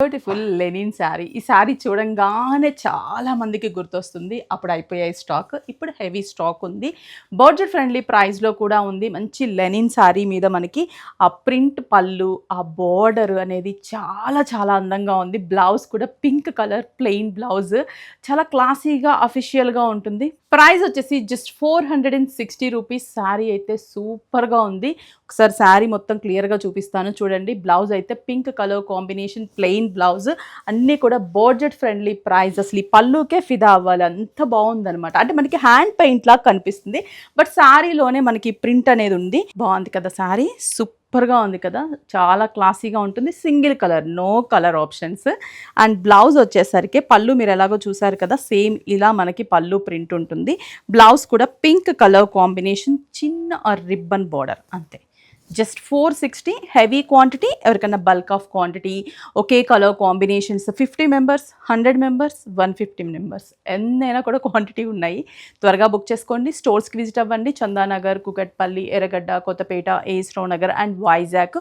Beautiful Lenin sari. ఈ శారీ చూడంగానే చాలా మందికి గుర్తొస్తుంది. అప్పుడు అయిపోయాయి స్టాక్. ఇప్పుడు హెవీ స్టాక్ ఉంది. బడ్జెట్ ఫ్రెండ్లీ ప్రైస్‌లో కూడా ఉంది. మంచి లెనిన్ శారీ మీద మనకి ఆ ప్రింట్ పళ్ళు, ఆ బోర్డర్ అనేది చాలా చాలా అందంగా ఉంది. బ్లౌజ్ కూడా పింక్ కలర్ ప్లెయిన్ బ్లౌజ్. చాలా క్లాసీగా, అఫీషియల్‌గా ఉంటుంది. ప్రైస్ వచ్చేసి జస్ట్ 460 రూపీస్. శారీ అయితే సూపర్‌గా ఉంది. ఒకసారి శారీ మొత్తం క్లియర్‌గా చూపిస్తాను చూడండి. బ్లౌజ్ అయితే pink colour combination plain blouse. అన్నీ కూడా బడ్జెట్ ఫ్రెండ్లీ ప్రైస్. అసలు ఈ పళ్ళుకే ఫిదా అవ్వాలి. అంత బాగుందనమాట. అంటే మనకి హ్యాండ్ పెయింట్ లాగా కనిపిస్తుంది. బట్ శారీలోనే మనకి ప్రింట్ అనేది ఉంది. బాగుంది కదా శారీ. సూపర్‌గా ఉంది కదా! చాలా క్లాసీగా ఉంటుంది. Single colour, no colour options. And blouse వచ్చేసరికి పళ్ళు మీరు ఎలాగో చూసారు కదా! సేమ్ ఇలా మనకి పళ్ళు ప్రింట్ ఉంటుంది. బ్లౌజ్ కూడా పింక్ కలర్ కాంబినేషన్ చిన్న రిబ్బన్ బోర్డర్ అంతే. Just 460 heavy quantity. ఎవరికైనా బల్క్ ఆఫ్ క్వాంటిటీ ఒకే colour combinations 50 members, 100 members, 150 members ఎన్నైనా కూడా క్వాంటిటీ ఉన్నాయి. త్వరగా బుక్ చేసుకోండి. స్టోర్స్కి విజిట్ అవ్వండి. చందానగర్, కూకట్పల్లి, ఎర్రగడ్డ, కొత్తపేట, ఏస్రావు నగర్ అండ్ వైజాగ్.